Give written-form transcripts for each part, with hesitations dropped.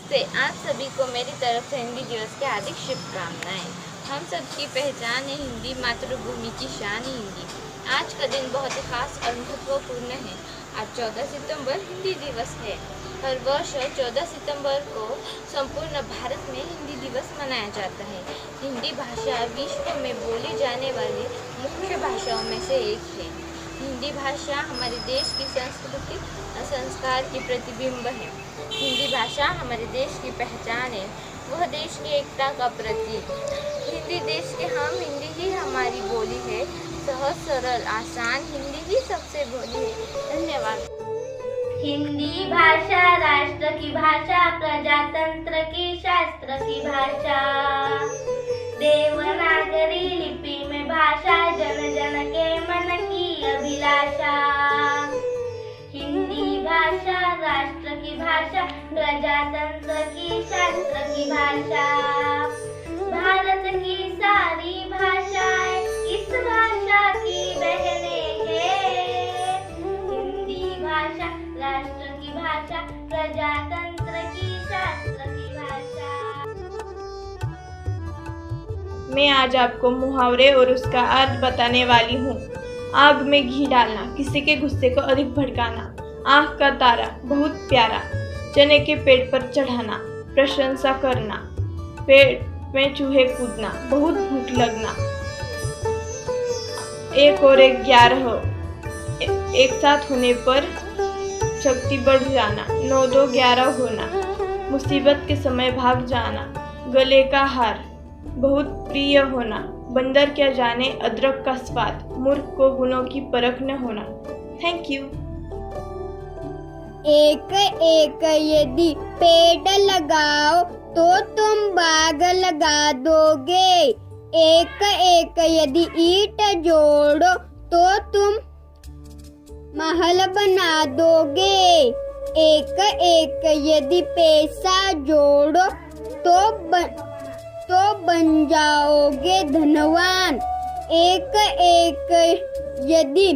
नमस्ते। आप सभी को मेरी तरफ से हिंदी दिवस की हार्दिक शुभकामनाएं। हम सबकी पहचान है हिंदी, मातृभूमि की शान है हिंदी। आज का दिन बहुत ही खास और महत्वपूर्ण है। आज 14 सितंबर हिंदी दिवस है। हर वर्ष 14 सितंबर को संपूर्ण भारत में हिंदी दिवस मनाया जाता है। हिंदी भाषा विश्व में बोली जाने वाली मुख्य भाषाओं में से एक है। हिंदी भाषा हमारे देश की संस्कृति और संस्कार की प्रतिबिंब है। हिंदी भाषा हमारे देश की पहचान है, वह देश की एकता का प्रतीक। हिंदी देश के हम, हिंदी ही हमारी बोली है। सहज सरल आसान हिंदी ही सबसे बोली है। धन्यवाद। हिंदी भाषा राष्ट्र की भाषा, प्रजातंत्र की शास्त्र की भाषा, देवनागरी लिपि में भाषा, जन जन के मन की अभिलाषा। हिंदी भाषा राष्ट्र की भाषा, प्रजातंत्र की शास्त्र की भाषा, भारत की सारी भाषाएं इस भाषा की बहनें हैं। हिंदी भाषा राष्ट्र की भाषा, प्रजातंत्र की शास्त्र की भाषा। मैं आज आपको मुहावरे और उसका अर्थ बताने वाली हूँ। आग में घी डालना, किसी के गुस्से को अधिक भड़काना। आँख का तारा, बहुत प्यारा। चने के पेड़ पर चढ़ाना, प्रशंसा करना। पेट में चूहे कूदना, बहुत भूख लगना। 1 और 1 11, एक साथ होने पर शक्ति बढ़ जाना। 9 2 11 होना, मुसीबत के समय भाग जाना। गले का हार, बहुत प्रिय होना। बंदर क्या जाने अदरक का स्वाद, मूर्ख को गुणों की परख न होना। Thank you. एक एक यदि पेड़ लगाओ तो तुम बाग लगा दोगे। एक एक यदि ईंट जोड़ो तो तुम महल बना दोगे। एक एक यदि पैसा जोड़ो तो बन जाओगे धनवान। एक एक यदि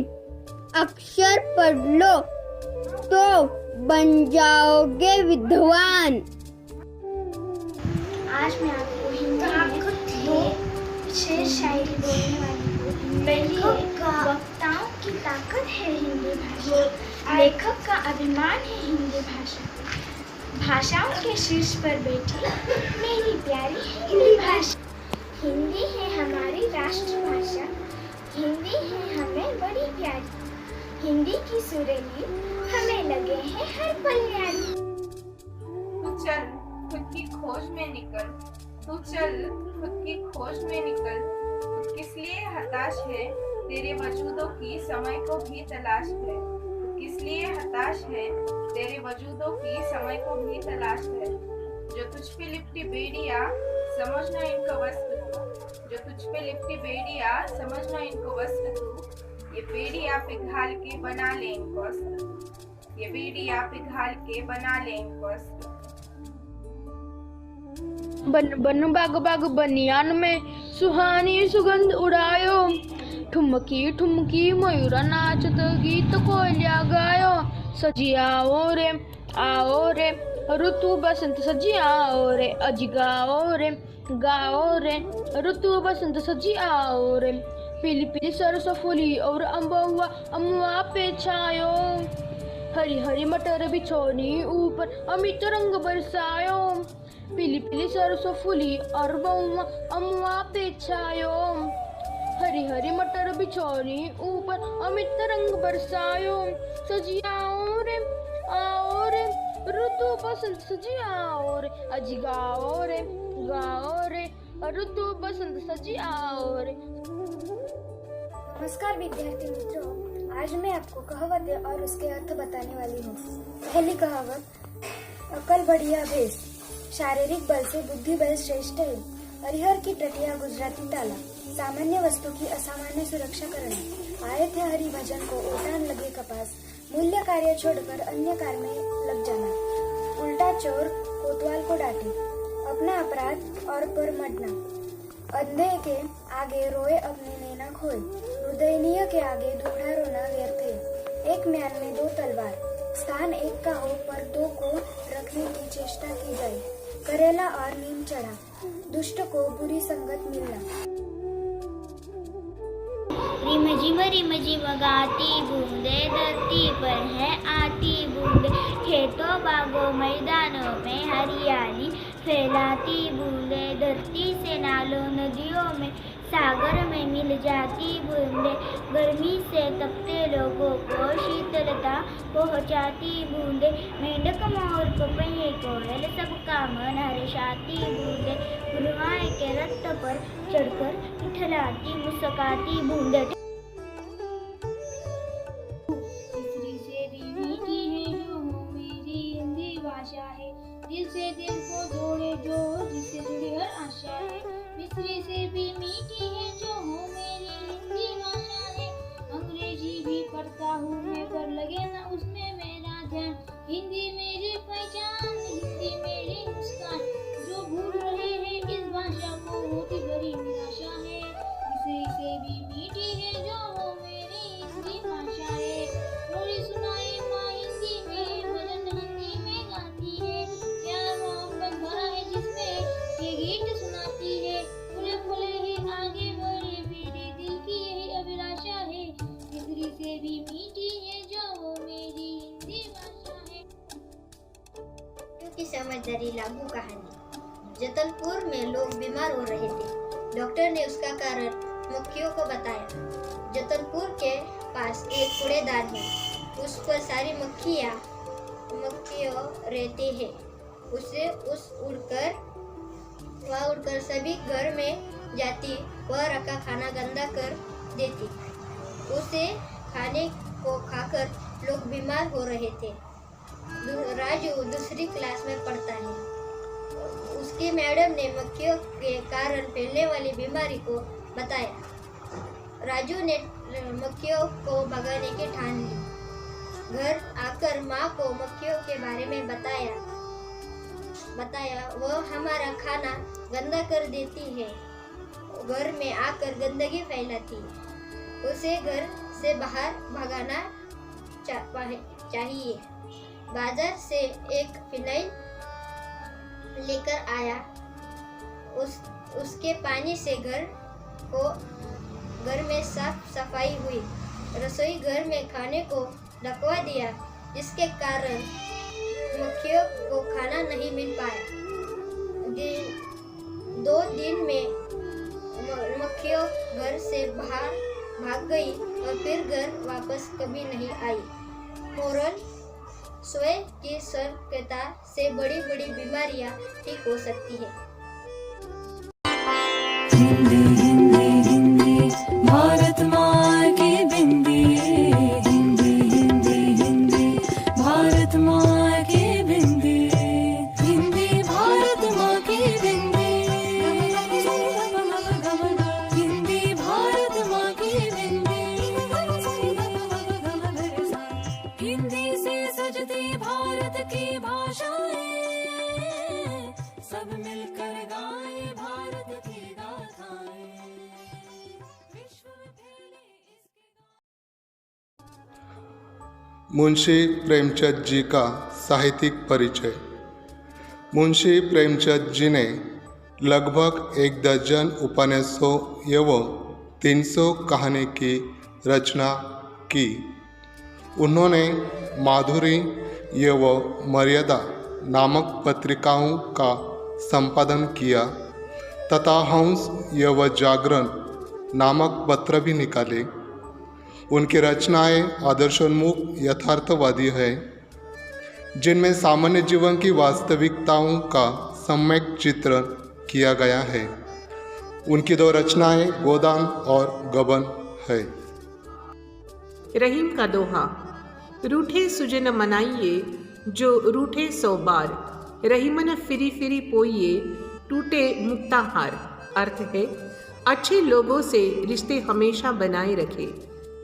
अक्षर पढ़ लो तो बन जाओगे विद्वान। आज मैं आपको हिंदी में 2 विशेष शायरी बोलने वाली हूँ। पहली है, वक्ताओं की ताकत है हिंदी भाषा, लेखक का अभिमान है हिंदी भाषा। भाषाओं के शीर्ष पर बैठी मेरी प्यारी हिंदी भाषा। हिंदी है हमारी राष्ट्रभाषा, हिंदी है हमें बड़ी प्यारी। हिंदी की सुरीली हमें लगे हैं हर पल न्यारी। तू चल खुद की खोज में निकल, तू चल खुद की खोज में निकल। तू किस लिए हताश है, तेरे वजूदों की समय को भी तलाश है। तू किस लिए हताश है, तेरे वजूदों की समय को भी तलाश है। जो तुझ पे लिपटी बेड़िया समझना इनको वस्त्र, जो तुझ पे लिपटी बेड़िया समझना इनको वस्त्र तू। ये बेड़िया पिघाल के बना ले इनको वस्त्र, ये बेड़िया पिघाल के बना ले इनको वस्त्र। बन बाग बाग बनियान में सुहानी सुगंध उड़ायो। ठुमकी ठुमकी मयूरा नाचत गीत कोयलिया गायो। सजी आओ रे ऋतु बसंत सजी आओ रे। अजी गाओ रे ऋतु बसंत सजी आओ रे। पीली पीली सरसों फूली और अम्बुआ पे छायो। हरी हरी मटर बिछोनी ऊपर अमित रंग बरसायो। पीली पीली सरसों फूली और अम्बुआ पे छायो। हरी हरी मटर बिछोनी ऊपर अमित रंग बरसायो। सजी आओ रे ऋतु बसंत सजी आओ रे। अजी गाओ रे ऋतु बसंत सजी आओ रे। नमस्कार विद्यार्थी मित्रों, आज मैं आपको कहावतें और उसके अर्थ बताने वाली हूँ। पहली कहावत, अकल बढ़िया भेष, शारीरिक बल से बुद्धि बल श्रेष्ठ है। हरिहर की प्रक्रिया गुजराती ताला, सामान्य वस्तु की असामान्य सुरक्षा करना। आए थे हरि भजन को उठान लगे कपास, मूल्य कार्य छोड़कर अन्य कार्य में लग जाना। उल्टा चोर कोतवाल को डांटे, अपना अपराध और पर मरना। अंधे के आगे रोए अपने नैना खोए, हृदयनीय के आगे दूढ़ा रोना व्यर्थ है। एक म्यान में 2 तलवार, स्थान एक का हो पर 2 को रखने की चेष्टा की जाए। करेला और नीम चढ़ा, दुष्ट को बुरी संगत मिलना। रिम झिम गाती बूंदे धरती पर है आती बूंदे, खेतों बागों मैदानों में हरियाली फैलाती बूंदे, धरती से नालों नदियों में सागर में मिल जाती बूंदे, गर्मी से तपते लोगों को शीतलता पहुंचाती बूंदे, मेंढक मोर पपैये कोयल सबका मन हर्षाती बूंदे, गुरुआए के रथ पर चढ़कर इठलाती मुस्काती बूंदे। भाषा है, दिल से दिल को जोड़े जो, जिससे जुड़ी हर आशा है, मिस्री से भी मीठी है जो हो मेरी हिंदी भाषा है। अंग्रेजी भी पढ़ता हूँ मैं पर लगे ना उसमें मेरा ध्यान, हिंदी मेरी पहचान, हिंदी मेरी मुस्कान, जो भूल रहे हैं इस भाषा को होती बड़ी निराशा है। मिस्री से भी मीठी है जो हो मेरी हिंदी भाषा है, थोड़ी सुनाई माँ हिंदी में, भजन हिंदी में गाती है, प्यार मोहब्बत भरा है जिसमें ये गीत सुनाती है, फुले फुले ही आगे बढ़े मेरे दिल की यही अभिलाषा है, मिस्री से भी मीठी है जो वो मेरी हिंदी भाषा है। की समझदारी लागू कहानी। जतनपुर में लोग बीमार हो रहे थे। डॉक्टर ने उसका कारण मक्खियों को बताया। जतनपुर के पास एक कूड़ेदान है, उस पर सारी मक्खियाँ रहती है। वह उड़कर सभी घर में जाती, वह रखा खाना गंदा कर देती। उसे खाने को खाकर लोग बीमार हो रहे थे। राजू दूसरी क्लास में पढ़ता है। उसकी मैडम ने मक्खियों के कारण फैलने वाली बीमारी को बताया। राजू ने मक्खियों को भगाने की ठान ली। घर आकर माँ को मक्खियों के बारे में बताया। वह हमारा खाना गंदा कर देती है, घर में आकर गंदगी फैलाती है, उसे घर से बाहर भगाना चाहिए। बाजार से एक फिनाइल लेकर आया। उसके पानी से घर में साफ सफाई हुई। रसोई घर में खाने को ढकवा दिया, जिसके कारण मक्खियों को खाना नहीं मिल पाया। 2 दिन में मक्खियों घर से बाहर भाग गई और फिर घर वापस कभी नहीं आई। मोरल: स्वयं की सतर्कता से बड़ी बड़ी बीमारियां ठीक हो सकती है। हिंदी हिंदी हिंदी भारत माँ की बिंदी, हिंदी हिंदी हिंदी भारत माँ की बिंदी, हिंदी भारत माँ की बिंदी, हिंदी भारत माँ की बिंदी, हिंदी से सजती भारत की भाषाएं, सब मिलकर गाए भारत की गाथाएं, विश्व में फैले इसके। मुंशी प्रेमचंद जी का साहित्यिक परिचय। मुंशी प्रेमचंद जी ने लगभग 1 दर्जन उपन्यासों एवं 300 कहानी की रचना की। उन्होंने माधुरी एवं मर्यादा नामक पत्रिकाओं का संपादन किया तथा हंस एवं जागरण नामक पत्र भी निकाले। उनकी रचनाएं आदर्शोन्मुख यथार्थवादी है, जिनमें सामान्य जीवन की वास्तविकताओं का सम्यक चित्रण किया गया है। उनकी 2 रचनाएं गोदान और गबन है। रहीम का दोहा: रूठे सुजन मनाइए जो रूठे 100 बार, रहीमन फिरी फिरी पोइए टूटे मुक्ताहार। अर्थ है, अच्छे लोगों से रिश्ते हमेशा बनाए रखें,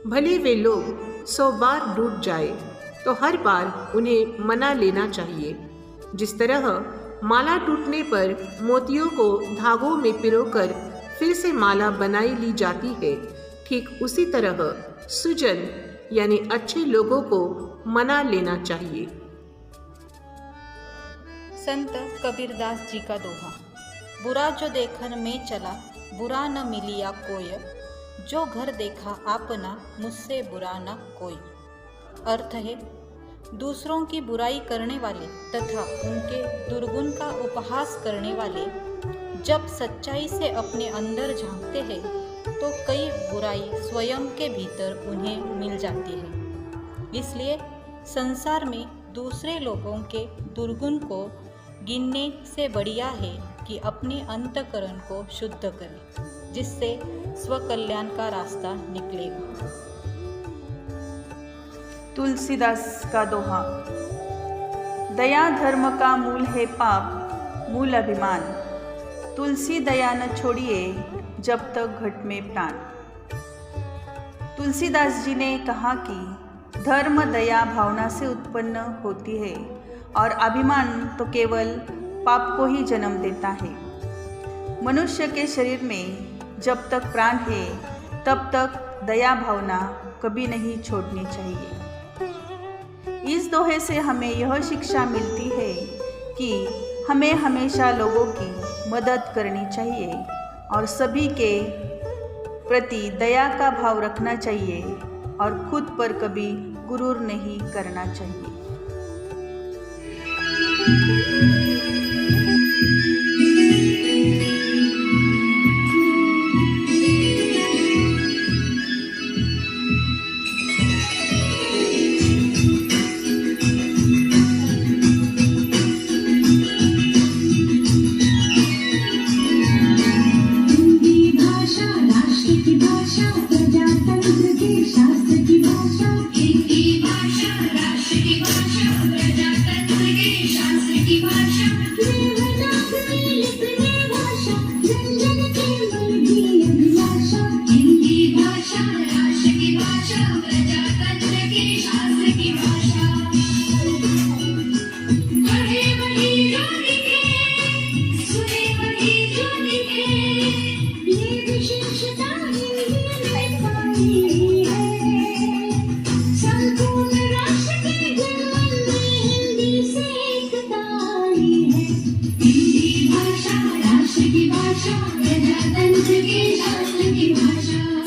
भले वे लोग 100 बार टूट जाए तो हर बार उन्हें मना लेना चाहिए। जिस तरह माला टूटने पर मोतियों को धागों में पिरोकर फिर से माला बनाई ली जाती है, ठीक उसी तरह सुजन यानी अच्छे लोगों को मना लेना चाहिए। संत कबीरदास जी का दोहा। बुरा जो देखन में चला, बुरा न मिलिया कोय, जो घर देखा आपना, मुझसे बुरा न कोई। अर्थ है, दूसरों की बुराई करने वाले तथा उनके दुर्गुण का उपहास करने वाले जब सच्चाई से अपने अंदर झांकते हैं तो कई बुराई स्वयं के भीतर उन्हें मिल जाती है। इसलिए संसार में दूसरे लोगों के दुर्गुण को गिनने से बढ़िया है कि अपने अंतःकरण को शुद्ध करें, जिससे स्वकल्याण का रास्ता निकलेगा। तुलसीदास का दोहा। दया धर्म का मूल है पाप, मूल अभिमान। तुलसी दया न छोड़िए, जब तक घट में प्राण। तुलसीदास जी ने कहा कि धर्म दया भावना से उत्पन्न होती है और अभिमान तो केवल पाप को ही जन्म देता है। मनुष्य के शरीर में जब तक प्राण है तब तक दया भावना कभी नहीं छोड़नी चाहिए। इस दोहे से हमें यह शिक्षा मिलती है कि हमें हमेशा लोगों की मदद करनी चाहिए और सभी के प्रति दया का भाव रखना चाहिए और खुद पर कभी गुरूर नहीं करना चाहिए। भाषा, प्रजातंत्र की शास्त्र की भाषा।